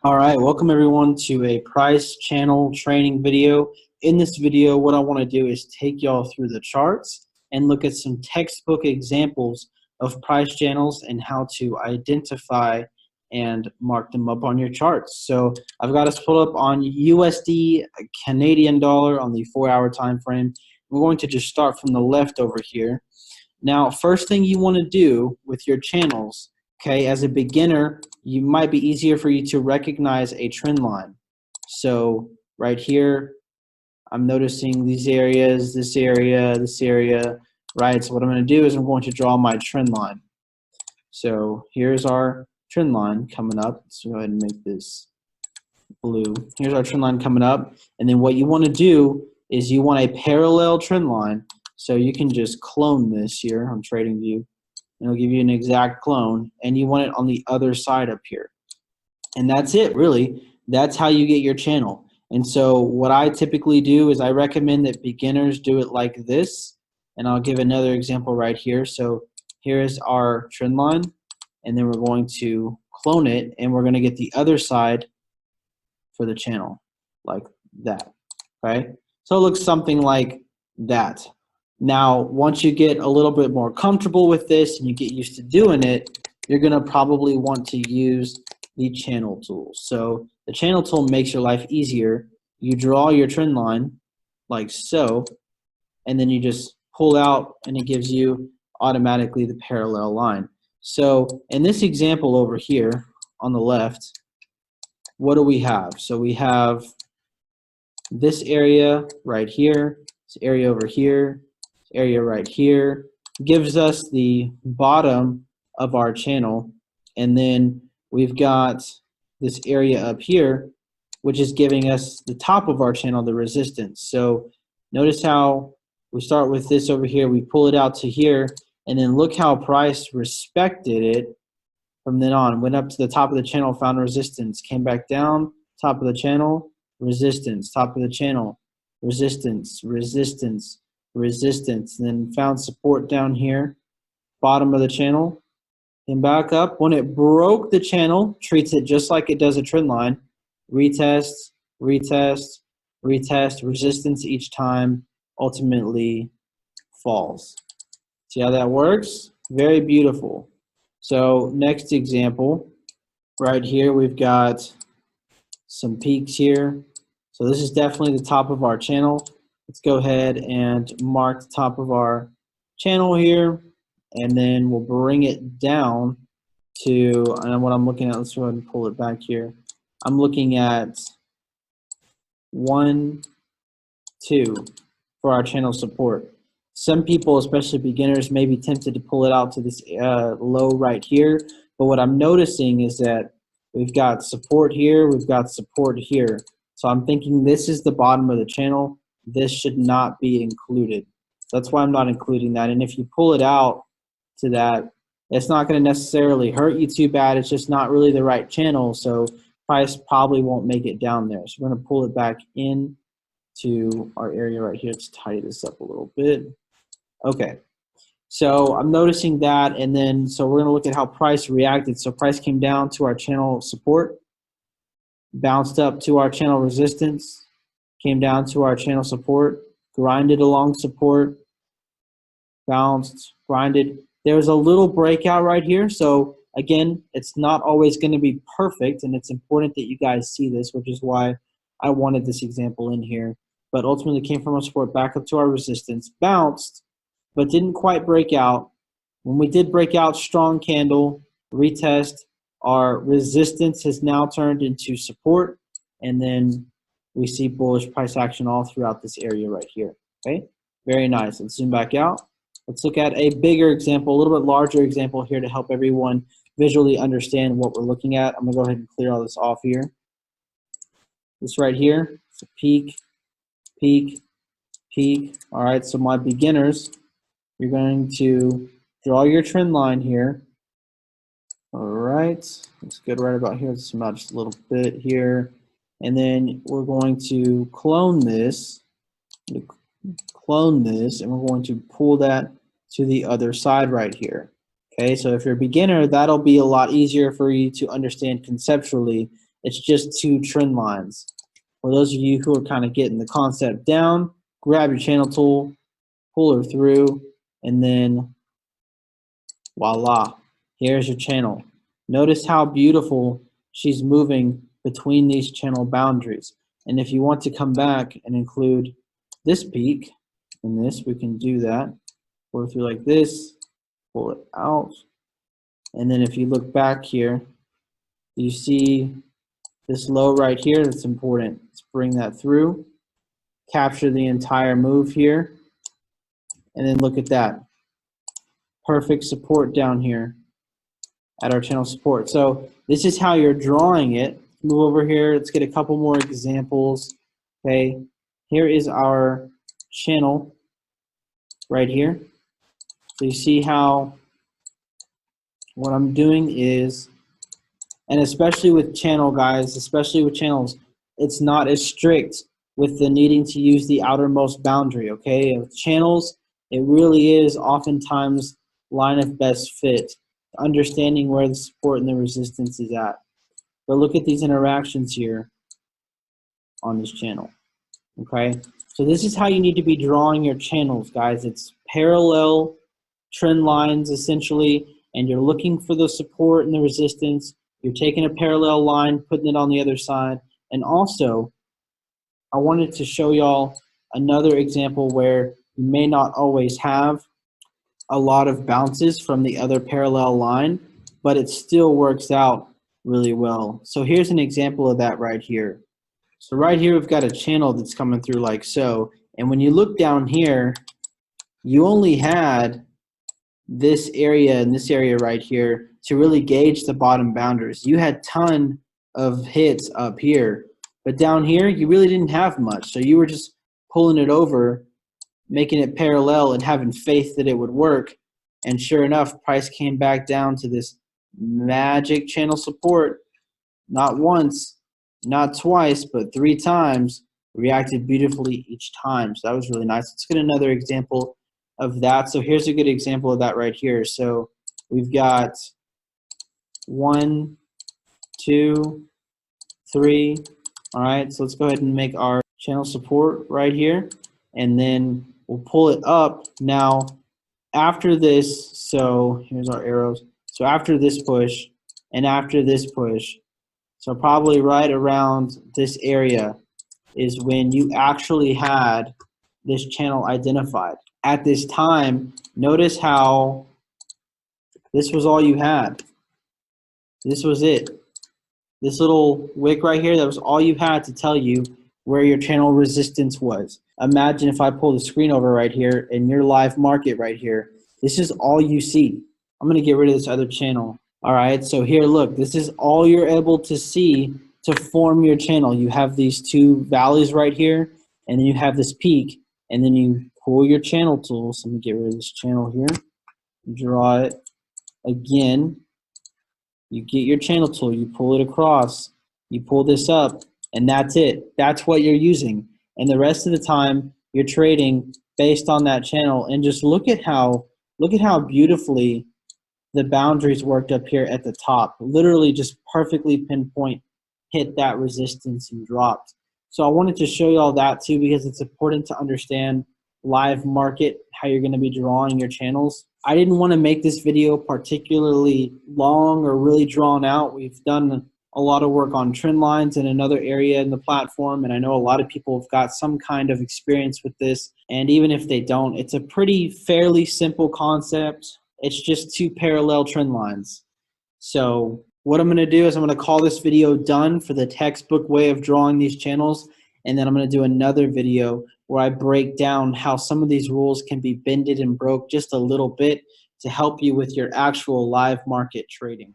All right, welcome everyone to a price channel training video. In this video, what I want to do is take y'all through the charts and look at some textbook examples of price channels and how to identify and mark them up on your charts. So I've got us pulled up on USD, Canadian dollar on the 4-hour time frame. We're going to just start from the left over here. Now, first thing you want to do with your channels, okay, as a beginner, you might be easier for you to recognize a trend line. So right here, I'm noticing these areas, this area, right? So what I'm going to do is I'm going to draw my trend line. So here's our trend line coming up. Let's go ahead and make this blue. Here's our trend line coming up. And then what you want to do is you want a parallel trend line. So you can just clone this here on TradingView, and it'll give you an exact clone, and you want it on the other side up here. And that's it, really. That's how you get your channel. And so what I typically do is I recommend that beginners do it like this, and I'll give another example right here. So here's our trend line, and then we're going to clone it, and we're going to get the other side for the channel, like that, okay? So it looks something like that. Now, once you get a little bit more comfortable with this and you get used to doing it, you're going to probably want to use the channel tool. So the channel tool makes your life easier. You draw your trend line like so, and then you just pull out and it gives you automatically the parallel line. So in this example over here on the left, what do we have? So we have this area right here, this area over here, area right here, gives us the bottom of our channel, and then we've got this area up here which is giving us the top of our channel, the resistance. So notice how we start with this over here, we pull it out to here, and then look how price respected it from then on. Went up to the top of the channel, found resistance, came back down, top of the channel, resistance, top of the channel, resistance, resistance, resistance, and then found support down here, bottom of the channel, and back up. When it broke the channel, treats it just like it does a trend line, retest, retest, retest, resistance each time, ultimately falls. See how that works? Very beautiful. So next example, right here we've got some peaks here. So this is definitely the top of our channel. Let's go ahead and mark the top of our channel here, and then we'll bring it down to, and what I'm looking at, let's go ahead and pull it back here. I'm looking at 1, 2 for our channel support. Some people, especially beginners, may be tempted to pull it out to this low right here, but what I'm noticing is that we've got support here, we've got support here. So I'm thinking this is the bottom of the channel. This should not be included. That's why I'm not including that. And if you pull it out to that, it's not going to necessarily hurt you too bad. It's just not really the right channel, so price probably won't make it down there. So we're going to pull it back in to our area right here. Let's tidy this up a little bit. Okay, so I'm noticing that, and then so we're going to look at how price reacted. So price came down to our channel support, bounced up to our channel resistance, came down to our channel support, grinded along support, bounced, grinded. There was a little breakout right here. So again, it's not always going to be perfect, and it's important that you guys see this, which is why I wanted this example in here. But ultimately came from our support back up to our resistance, bounced, but didn't quite break out. When we did break out, strong candle, retest, our resistance has now turned into support, and then we see bullish price action all throughout this area right here. Okay, very nice. Let's zoom back out. Let's look at a bigger example, a little bit larger example here to help everyone visually understand what we're looking at. I'm gonna go ahead and clear all this off here. This right here, it's a peak, peak, peak. All right, so my beginners, you're going to draw your trend line here. All right, let's get right about here. Let's zoom out just a little bit here. And then we're going to clone this, and we're going to pull that to the other side right here. Okay, so if you're a beginner, that'll be a lot easier for you to understand conceptually It's just two trend lines. For those of you who are kind of getting the concept down, grab your channel tool, pull her through, and then voila, here's your channel. Notice how beautiful she's moving between these channel boundaries. And if you want to come back and include this peak in this, we can do that. Go through like this, pull it out. And then if you look back here, you see this low right here. That's important. Let's bring that through, capture the entire move here, and then look at that. Perfect support down here at our channel support. So this is how you're drawing it. Move over here. Let's get a couple more examples. Okay, here is our channel right here. So you see how what I'm doing is, and especially with channel guys, especially with channels, it's not as strict with the needing to use the outermost boundary, okay? With channels, it really is oftentimes line of best fit, understanding where the support and the resistance is at. But look at these interactions here on this channel, okay? So this is how you need to be drawing your channels, guys. It's parallel trend lines, essentially, and you're looking for the support and the resistance. You're taking a parallel line, putting it on the other side. And also, I wanted to show y'all another example where you may not always have a lot of bounces from the other parallel line, but it still works out really well. So here's an example of that right here. So right here, we've got a channel that's coming through like so. And when you look down here, you only had this area and this area right here to really gauge the bottom boundaries. You had a ton of hits up here, but down here, you really didn't have much. So you were just pulling it over, making it parallel and having faith that it would work. And sure enough, price came back down to this magic channel support. Not once, not twice, but 3 times, reacted beautifully each time. So that was really nice. Let's get another example of that. So here's a good example of that right here. So we've got 1, 2, 3. All right, so let's go ahead and make our channel support right here, and then we'll pull it up. Now, after this, so here's our arrows. So after this push and after this push, so probably right around this area is when you actually had this channel identified. At this time, notice how this was all you had. This was it. This little wick right here, that was all you had to tell you where your channel resistance was. Imagine if I pull the screen over right here in your live market right here. This is all you see. I'm going to get rid of this other channel. All right, so here, look, this is all you're able to see to form your channel. You have these 2 valleys right here, and then you have this peak, and then you pull your channel tool. So let me get rid of this channel here. Draw it again. You get your channel tool, you pull it across, you pull this up, and that's it. That's what you're using. And the rest of the time, you're trading based on that channel. And just look at how beautifully the boundaries worked up here at the top. Literally just perfectly pinpoint, hit that resistance and dropped. So I wanted to show you all that too, because it's important to understand live market, how you're going to be drawing your channels. I didn't want to make this video particularly long or really drawn out. We've done a lot of work on trend lines in another area in the platform, and I know a lot of people have got some kind of experience with this. And even if they don't, it's a pretty fairly simple concept. It's just 2 parallel trend lines. So what I'm going to do is I'm going to call this video done for the textbook way of drawing these channels, and then I'm going to do another video where I break down how some of these rules can be bended and broke just a little bit to help you with your actual live market trading.